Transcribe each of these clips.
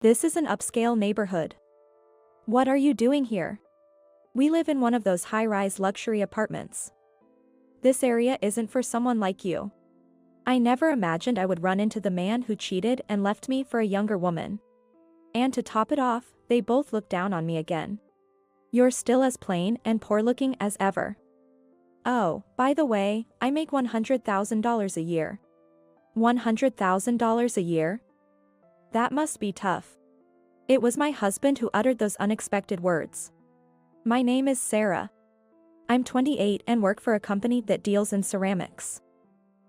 This is an upscale neighborhood. What are you doing here? We live in one of those high-rise luxury apartments. This area isn't for someone like you. I never imagined I would run into the man who cheated and left me for a younger woman. And to top it off, they both look down on me again. You're still as plain and poor-looking as ever. Oh, by the way, I make $100,000 a year. $100,000 a year? That must be tough. It was my husband who uttered those unexpected words. My name is Sarah. I'm 28 and work for a company that deals in ceramics.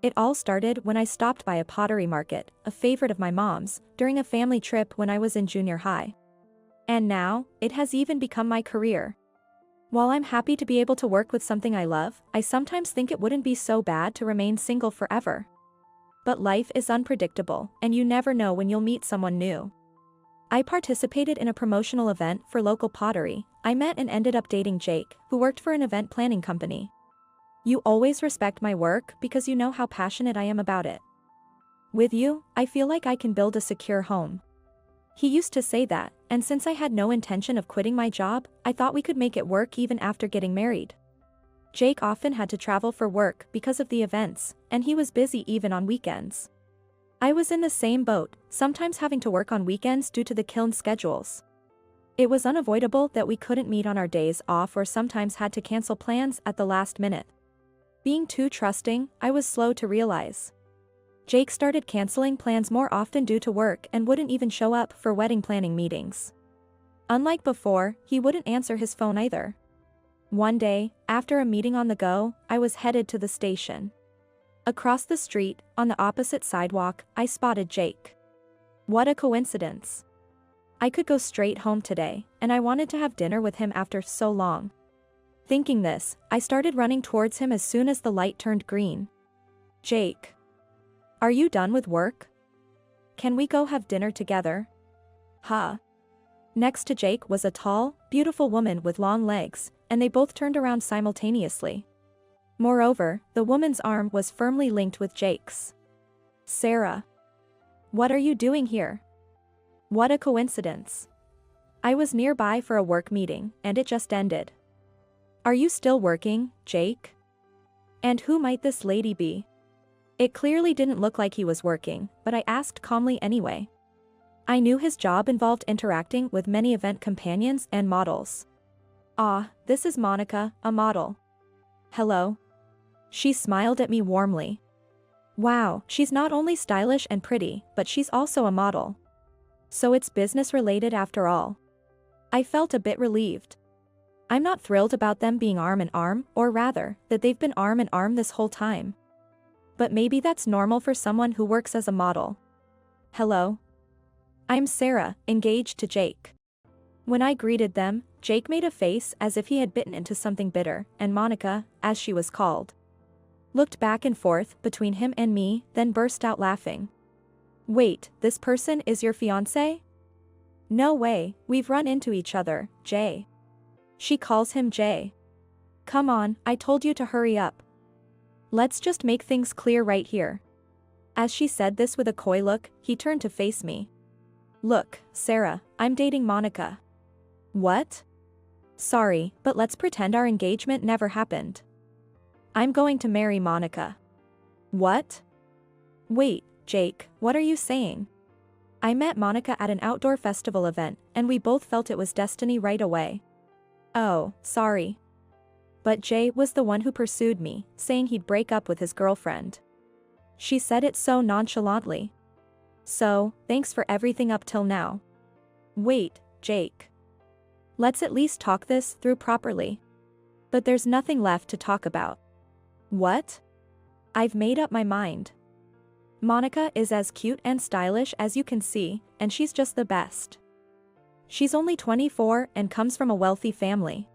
It all started when I stopped by a pottery market, a favorite of my mom's, during a family trip when I was in junior high. And now, it has even become my career. While I'm happy to be able to work with something I love, I sometimes think it wouldn't be so bad to remain single forever. But life is unpredictable, and you never know when you'll meet someone new. I participated in a promotional event for local pottery. I met and ended up dating Jake, who worked for an event planning company. You always respect my work because you know how passionate I am about it. With you, I feel like I can build a secure home. He used to say that, and since I had no intention of quitting my job, I thought we could make it work even after getting married. Jake often had to travel for work because of the events, and he was busy even on weekends. I was in the same boat, sometimes having to work on weekends due to the kiln schedules. It was unavoidable that we couldn't meet on our days off or sometimes had to cancel plans at the last minute. Being too trusting, I was slow to realize. Jake started canceling plans more often due to work and wouldn't even show up for wedding planning meetings. Unlike before, he wouldn't answer his phone either. One day, after a meeting on the go, I was headed to the station. Across the street, on the opposite sidewalk, I spotted Jake. What a coincidence. I could go straight home today, and I wanted to have dinner with him after so long. Thinking this, I started running towards him as soon as the light turned green. Jake. Are you done with work? Can we go have dinner together? Huh. Next to Jake was a tall, beautiful woman with long legs, and they both turned around simultaneously. Moreover, the woman's arm was firmly linked with Jake's. Sarah. What are you doing here? What a coincidence. I was nearby for a work meeting, and it just ended. Are you still working, Jake? And who might this lady be? It clearly didn't look like he was working, but I asked calmly anyway. I knew his job involved interacting with many event companions and models. Ah, this is Monica, a model. Hello. She smiled at me warmly. Wow, she's not only stylish and pretty, but she's also a model. So it's business related after all. I felt a bit relieved. I'm not thrilled about them being arm in arm, or rather, that they've been arm in arm this whole time. But maybe that's normal for someone who works as a model. Hello. I'm Sarah, engaged to Jake. When I greeted them, Jake made a face as if he had bitten into something bitter, and Monica, as she was called, looked back and forth between him and me, then burst out laughing. Wait, this person is your fiancé? No way, we've run into each other, Jay. She calls him Jay. Come on, I told you to hurry up. Let's just make things clear right here. As she said this with a coy look, he turned to face me. Look, Sarah, I'm dating Monica. What? Sorry, but let's pretend our engagement never happened. I'm going to marry Monica. What? Wait, Jake, what are you saying? I met Monica at an outdoor festival event, and we both felt it was destiny right away. Oh, sorry. But Jay was the one who pursued me, saying he'd break up with his girlfriend. She said it so nonchalantly. So, thanks for everything up till now. Wait, Jake. Let's at least talk this through properly. But there's nothing left to talk about. What? I've made up my mind. Monica is as cute and stylish as you can see, and she's just the best. She's only 24 and comes from a wealthy family.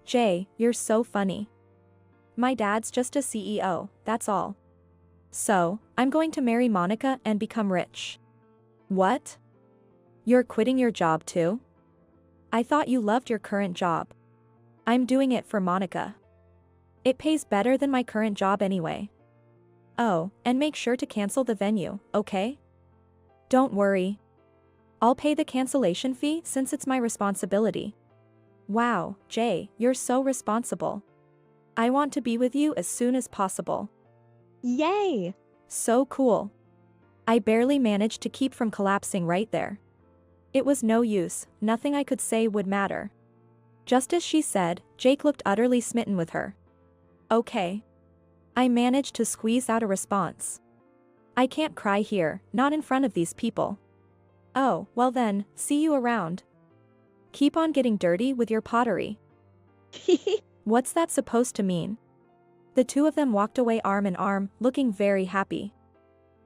Jay, you're so funny. My dad's just a CEO, that's all. So, I'm going to marry Monica and become rich. What? You're quitting your job too? I thought you loved your current job. I'm doing it for Monica. It pays better than my current job anyway. Oh, and make sure to cancel the venue, okay? Don't worry. I'll pay the cancellation fee since it's my responsibility. Wow, Jay, you're so responsible. I want to be with you as soon as possible. Yay! So cool. I barely managed to keep from collapsing right there. It was no use, nothing I could say would matter. Just as she said, Jake looked utterly smitten with her. Okay. I managed to squeeze out a response. I can't cry here, not in front of these people. Oh, well then, see you around. Keep on getting dirty with your pottery. What's that supposed to mean? The two of them walked away arm in arm, looking very happy.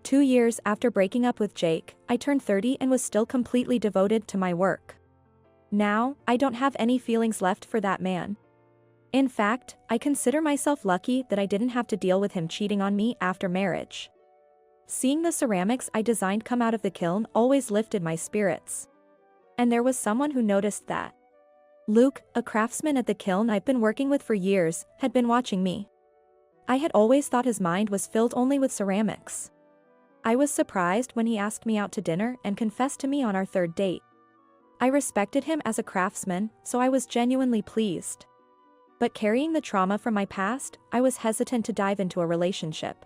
2 years after breaking up with Jake, I turned 30 and was still completely devoted to my work. Now, I don't have any feelings left for that man. In fact, I consider myself lucky that I didn't have to deal with him cheating on me after marriage. Seeing the ceramics I designed come out of the kiln always lifted my spirits. And there was someone who noticed that. Luke, a craftsman at the kiln I've been working with for years, had been watching me. I had always thought his mind was filled only with ceramics. I was surprised when he asked me out to dinner and confessed to me on our 3rd date. I respected him as a craftsman, so I was genuinely pleased. But carrying the trauma from my past, I was hesitant to dive into a relationship.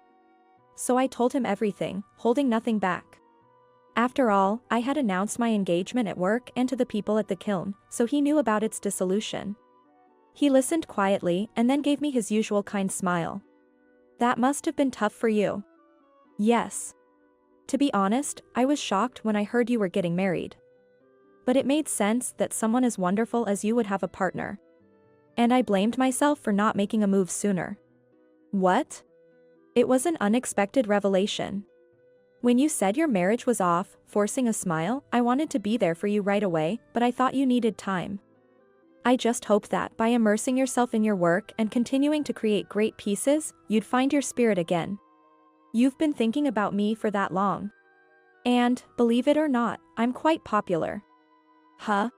So I told him everything, holding nothing back. After all, I had announced my engagement at work and to the people at the kiln, so he knew about its dissolution. He listened quietly and then gave me his usual kind smile. That must have been tough for you. Yes. To be honest, I was shocked when I heard you were getting married. But it made sense that someone as wonderful as you would have a partner. And I blamed myself for not making a move sooner. What? It was an unexpected revelation. When you said your marriage was off, forcing a smile, I wanted to be there for you right away, but I thought you needed time. I just hoped that by immersing yourself in your work and continuing to create great pieces, you'd find your spirit again. You've been thinking about me for that long. And, believe it or not, I'm quite popular. Huh?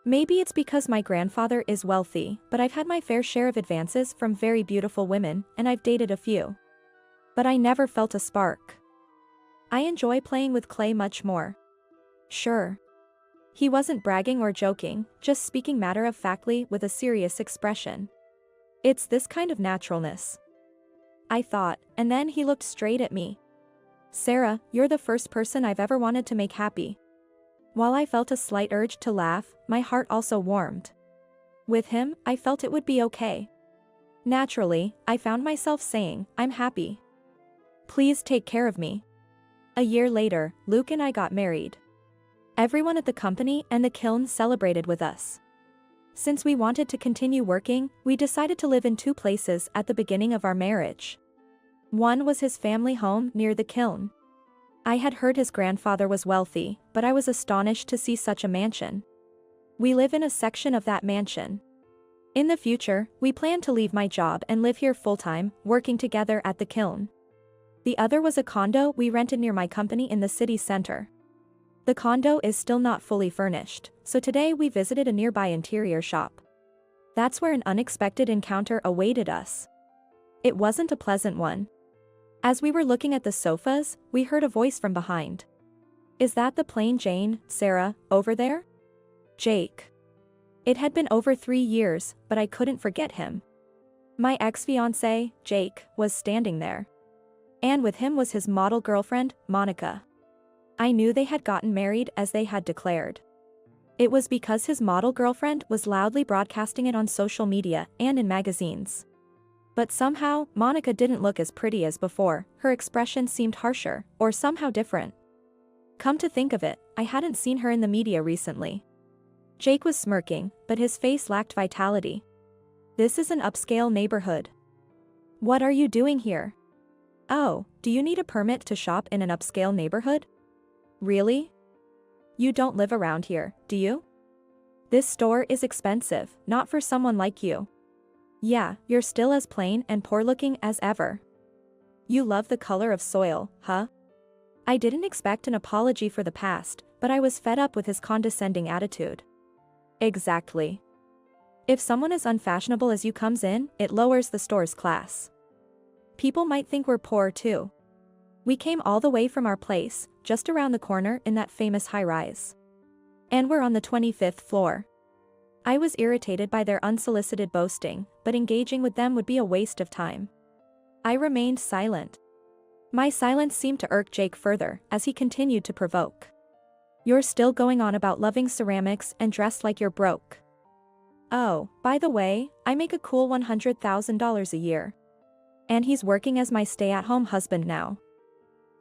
Maybe it's because my grandfather is wealthy, but I've had my fair share of advances from very beautiful women, and I've dated a few. But I never felt a spark. I enjoy playing with clay much more. Sure. He wasn't bragging or joking, just speaking matter-of-factly with a serious expression. It's this kind of naturalness. I thought, and then he looked straight at me. Sarah, you're the first person I've ever wanted to make happy. While I felt a slight urge to laugh, my heart also warmed. With him, I felt it would be okay. Naturally, I found myself saying, I'm happy. Please take care of me. A year later, Luke and I got married. Everyone at the company and the kiln celebrated with us. Since we wanted to continue working, we decided to live in 2 places at the beginning of our marriage. One was his family home near the kiln. I had heard his grandfather was wealthy, but I was astonished to see such a mansion. We live in a section of that mansion. In the future, we plan to leave my job and live here full-time, working together at the kiln. The other was a condo we rented near my company in the city center. The condo is still not fully furnished, so today we visited a nearby interior shop. That's where an unexpected encounter awaited us. It wasn't a pleasant one. As we were looking at the sofas, we heard a voice from behind. Is that the plain Jane, Sarah, over there? Jake. It had been over 3 years, but I couldn't forget him. My ex-fiancé, Jake, was standing there. And with him was his model girlfriend, Monica. I knew they had gotten married as they had declared. It was because his model girlfriend was loudly broadcasting it on social media and in magazines. But somehow, Monica didn't look as pretty as before, her expression seemed harsher, or somehow different. Come to think of it, I hadn't seen her in the media recently. Jake was smirking, but his face lacked vitality. This is an upscale neighborhood. What are you doing here? Oh, do you need a permit to shop in an upscale neighborhood? Really? You don't live around here, do you? This store is expensive, not for someone like you. Yeah, you're still as plain and poor-looking as ever. You love the color of soil, huh? I didn't expect an apology for the past, but I was fed up with his condescending attitude. Exactly. If someone as unfashionable as you comes in, it lowers the store's class. People might think we're poor too. We came all the way from our place, just around the corner in that famous high-rise. And we're on the 25th floor. I was irritated by their unsolicited boasting, but engaging with them would be a waste of time. I remained silent. My silence seemed to irk Jake further as he continued to provoke. You're still going on about loving ceramics and dressed like you're broke. Oh, by the way, I make a cool $100,000 a year. And he's working as my stay-at-home husband now.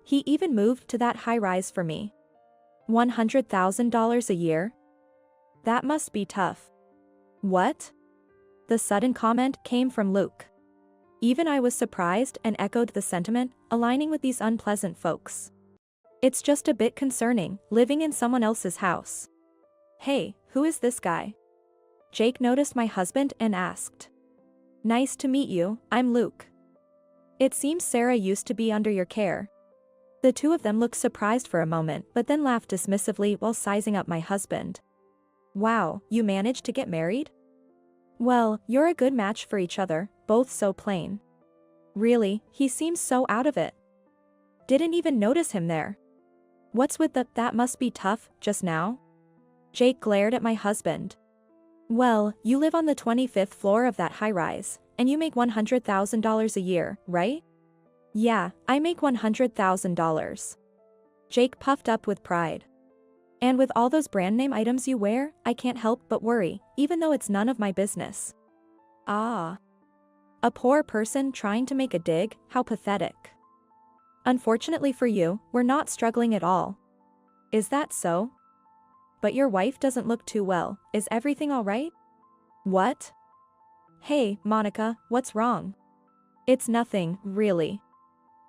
He even moved to that high-rise for me. $100,000 a year? That must be tough. What? The sudden comment came from Luke. Even I was surprised and echoed the sentiment, aligning with these unpleasant folks. It's just a bit concerning, living in someone else's house. Hey, who is this guy? Jake noticed my husband and asked. Nice to meet you, I'm Luke. It seems Sarah used to be under your care. The two of them looked surprised for a moment but then laughed dismissively while sizing up my husband. Wow, you managed to get married? Well, you're a good match for each other, both so plain. Really, he seems so out of it. Didn't even notice him there. What's with the "that must be tough" just now? Jake glared at my husband. Well, you live on the 25th floor of that high-rise, and you make $100,000 a year, right? Yeah, I make $100,000. Jake puffed up with pride. And with all those brand name items you wear, I can't help but worry, even though it's none of my business. Ah. A poor person trying to make a dig, how pathetic. Unfortunately for you, we're not struggling at all. Is that so? But your wife doesn't look too well, is everything alright? What? Hey, Monica, what's wrong? It's nothing, really.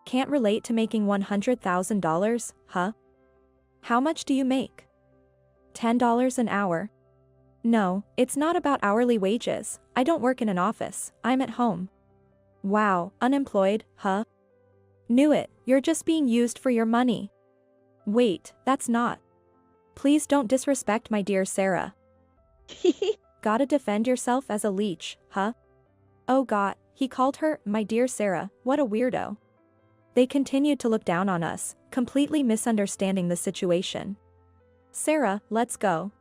Can't relate to making $100,000, huh? How much do you make? $10 an hour. No, it's not about hourly wages, I don't work in an office, I'm at home. Wow, unemployed, huh? Knew it, you're just being used for your money. Wait, that's not. Please don't disrespect my dear Sarah. Gotta defend yourself as a leech, huh? Oh god, he called her my dear Sarah, what a weirdo. They continued to look down on us, completely misunderstanding the situation. Sarah, let's go.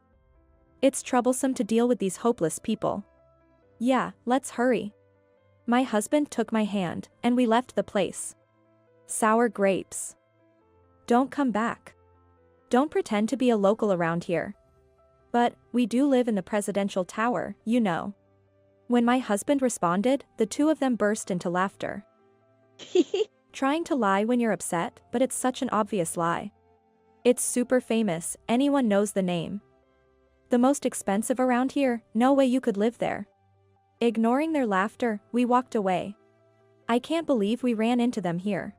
It's troublesome to deal with these hopeless people. Yeah, let's hurry. My husband took my hand, and we left the place. Sour grapes. Don't come back. Don't pretend to be a local around here. But, we do live in the presidential tower, you know. When my husband responded, the two of them burst into laughter. Trying to lie when you're upset, but it's such an obvious lie. It's super famous, anyone knows the name. The most expensive around here, no way you could live there. Ignoring their laughter, we walked away. I can't believe we ran into them here.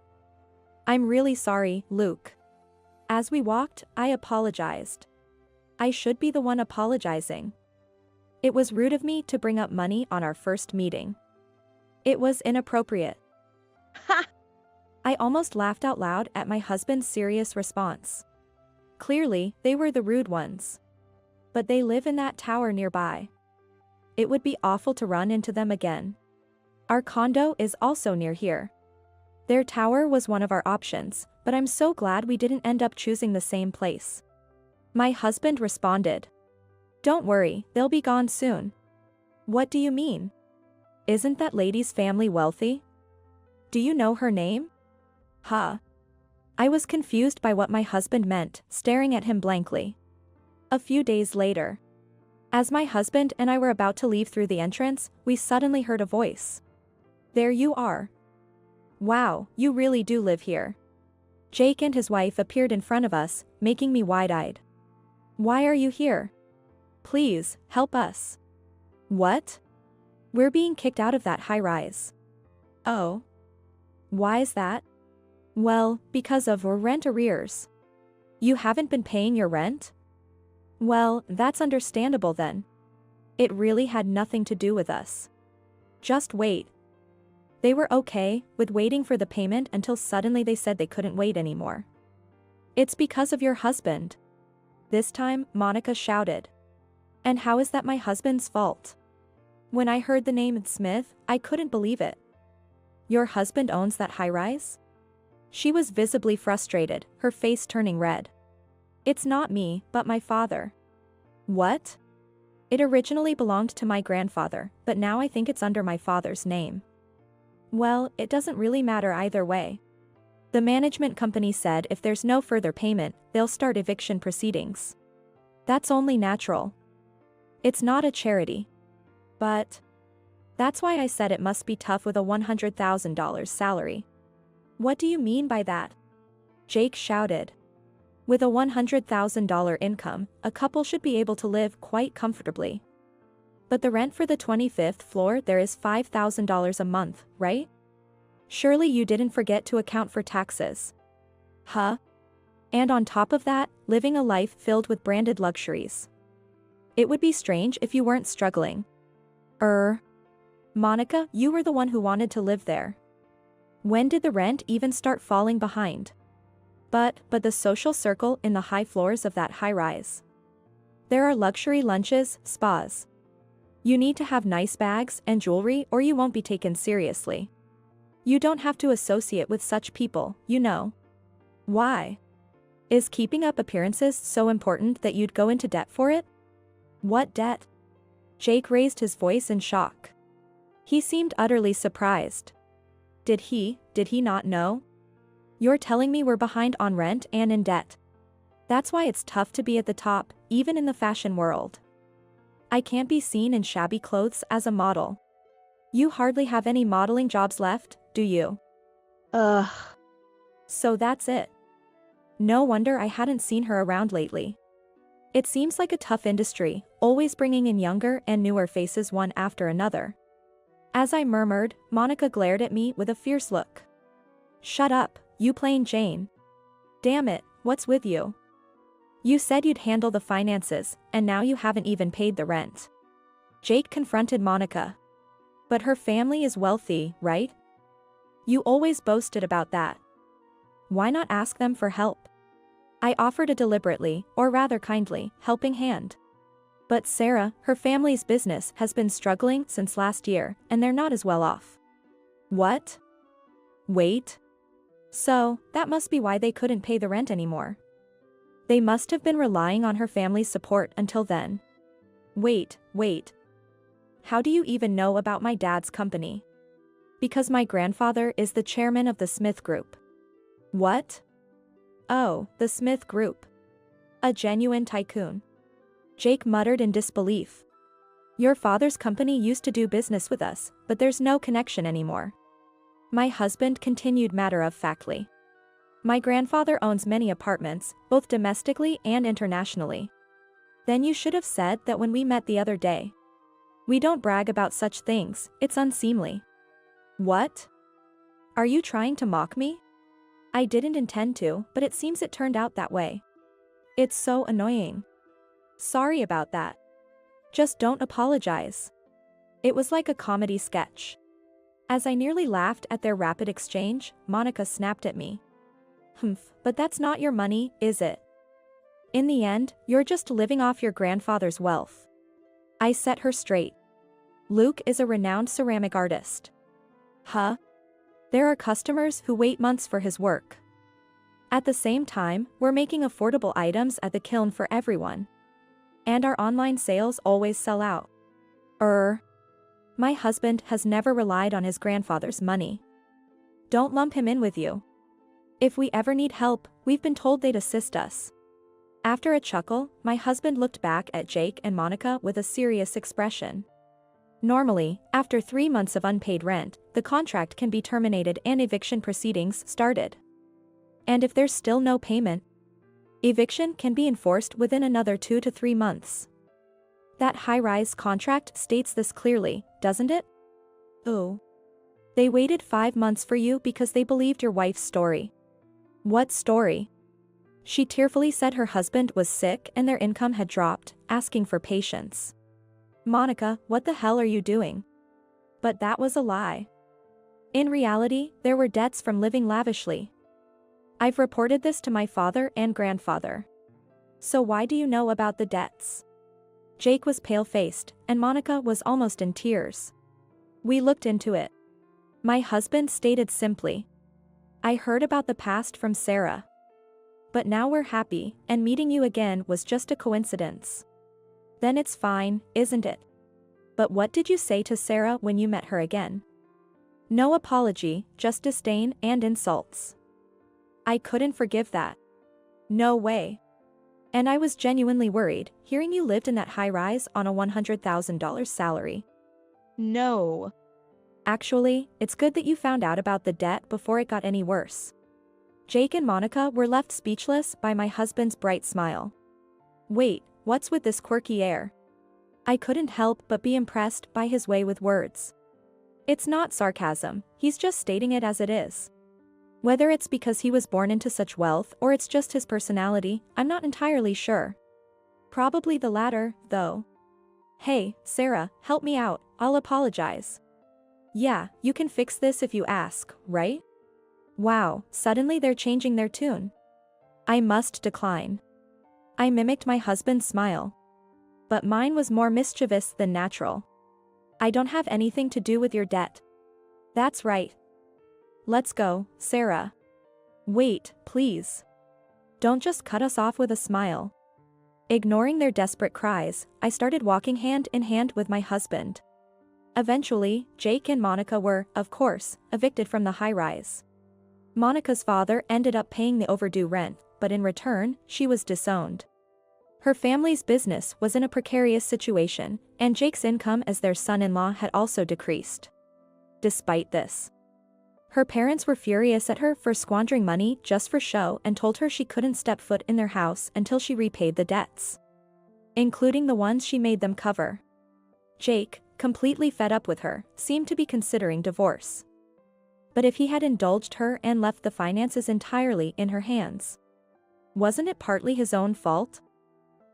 I'm really sorry, Luke. As we walked, I apologized. I should be the one apologizing. It was rude of me to bring up money on our first meeting. It was inappropriate. Ha! I almost laughed out loud at my husband's serious response. Clearly, they were the rude ones. But they live in that tower nearby. It would be awful to run into them again. Our condo is also near here. Their tower was one of our options, but I'm so glad we didn't end up choosing the same place. My husband responded. Don't worry, they'll be gone soon. What do you mean? Isn't that lady's family wealthy? Do you know her name? Huh. I was confused by what my husband meant, staring at him blankly. A few days later. As my husband and I were about to leave through the entrance, we suddenly heard a voice. There you are. Wow, you really do live here. Jake and his wife appeared in front of us, making me wide-eyed. Why are you here? Please, help us. What? We're being kicked out of that high-rise. Oh. Why is that? Well, because of rent arrears. You haven't been paying your rent? Well, that's understandable then. It really had nothing to do with us. Just wait. They were okay with waiting for the payment until suddenly they said they couldn't wait anymore. It's because of your husband. This time, Monica shouted. And how is that my husband's fault? When I heard the name Smith, I couldn't believe it. Your husband owns that high-rise? She was visibly frustrated, her face turning red. It's not me, but my father. What? It originally belonged to my grandfather, but now I think it's under my father's name. Well, it doesn't really matter either way. The management company said if there's no further payment, they'll start eviction proceedings. That's only natural. It's not a charity. But that's why I said it must be tough with a $100,000 salary. What do you mean by that? Jake shouted. With a $100,000 income, a couple should be able to live quite comfortably. But the rent for the 25th floor there is $5,000 a month, right? Surely you didn't forget to account for taxes. Huh? And on top of that, living a life filled with branded luxuries. It would be strange if you weren't struggling. Monica, you were the one who wanted to live there. When did the rent even start falling behind? But the social circle in the high floors of that high-rise. There are luxury lunches, spas. You need to have nice bags and jewelry or you won't be taken seriously. You don't have to associate with such people, you know. Why? Is keeping up appearances so important that you'd go into debt for it? What debt? Jake raised his voice in shock. He seemed utterly surprised. Did he not know? You're telling me we're behind on rent and in debt. That's why it's tough to be at the top, even in the fashion world. I can't be seen in shabby clothes as a model. You hardly have any modeling jobs left, do you? Ugh. So that's it. No wonder I hadn't seen her around lately. It seems like a tough industry, always bringing in younger and newer faces one after another. As I murmured, Monica glared at me with a fierce look. Shut up, you plain Jane. Damn it, what's with you? You said you'd handle the finances, and now you haven't even paid the rent. Jake confronted Monica. But her family is wealthy, right? You always boasted about that. Why not ask them for help? I offered a deliberately, or rather kindly, helping hand. But Sarah, her family's business has been struggling since last year, and they're not as well off. What? Wait. So, that must be why they couldn't pay the rent anymore. They must have been relying on her family's support until then. Wait. How do you even know about my dad's company? Because my grandfather is the chairman of the Smith Group. What? Oh, the Smith Group. A genuine tycoon. Jake muttered in disbelief. Your father's company used to do business with us, but there's no connection anymore. My husband continued matter-of-factly. My grandfather owns many apartments, both domestically and internationally. Then you should have said that when we met the other day. We don't brag about such things, it's unseemly. What? Are you trying to mock me? I didn't intend to, but it seems it turned out that way. It's so annoying. Sorry about that. Just don't apologize. It was like a comedy sketch. As I nearly laughed at their rapid exchange, Monica snapped at me. But that's not your money, is it? In the end, you're just living off your grandfather's wealth. I set her straight. Luke is a renowned ceramic artist. Huh? There are customers who wait months for his work. At the same time, we're making affordable items at the kiln for everyone. And our online sales always sell out. My husband has never relied on his grandfather's money. Don't lump him in with you. If we ever need help, we've been told they'd assist us. After a chuckle, my husband looked back at Jake and Monica with a serious expression. Normally, after 3 months of unpaid rent, the contract can be terminated and eviction proceedings started. And if there's still no payment, eviction can be enforced within another 2 to 3 months. That high-rise contract states this clearly, doesn't it? Oh. They waited 5 months for you because they believed your wife's story. What story? She tearfully said her husband was sick and their income had dropped, asking for patience. Monica, what the hell are you doing? But that was a lie. In reality, there were debts from living lavishly. I've reported this to my father and grandfather. So why do you know about the debts? Jake was pale-faced, and Monica was almost in tears. We looked into it. My husband stated simply. I heard about the past from Sarah. But now we're happy, and meeting you again was just a coincidence. Then it's fine, isn't it? But what did you say to Sarah when you met her again? No apology, just disdain and insults. I couldn't forgive that. No way. And I was genuinely worried, hearing you lived in that high-rise on a $100,000 salary. No. Actually, it's good that you found out about the debt before it got any worse. Jake and Monica were left speechless by my husband's bright smile. Wait, what's with this quirky air? I couldn't help but be impressed by his way with words. It's not sarcasm, he's just stating it as it is. Whether it's because he was born into such wealth or it's just his personality, I'm not entirely sure. Probably the latter, though. Hey, Sarah, help me out, I'll apologize. Yeah, you can fix this if you ask, right? Wow, suddenly they're changing their tune. I must decline. I mimicked my husband's smile. But mine was more mischievous than natural. I don't have anything to do with your debt. That's right. Let's go, Sarah. Wait, please. Don't just cut us off with a smile. Ignoring their desperate cries, I started walking hand in hand with my husband. Eventually, Jake and Monica were, of course, evicted from the high-rise. Monica's father ended up paying the overdue rent, but in return, she was disowned. Her family's business was in a precarious situation, and Jake's income as their son-in-law had also decreased. Despite this, her parents were furious at her for squandering money just for show and told her she couldn't step foot in their house until she repaid the debts, including the ones she made them cover. Jake, completely fed up with her, seemed to be considering divorce. But if he had indulged her and left the finances entirely in her hands, wasn't it partly his own fault?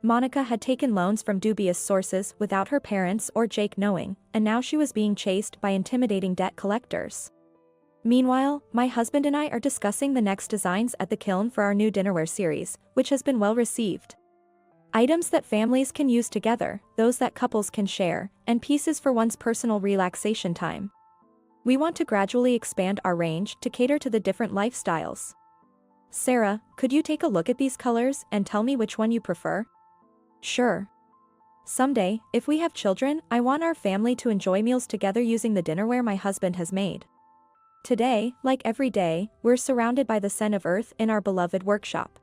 Monica had taken loans from dubious sources without her parents or Jake knowing, and now she was being chased by intimidating debt collectors. Meanwhile, my husband and I are discussing the next designs at the kiln for our new dinnerware series, which has been well received. Items that families can use together, those that couples can share, and pieces for one's personal relaxation time. We want to gradually expand our range to cater to the different lifestyles. Sarah, could you take a look at these colors and tell me which one you prefer? Sure. Someday, if we have children, I want our family to enjoy meals together using the dinnerware my husband has made. Today, like every day, we're surrounded by the scent of earth in our beloved workshop.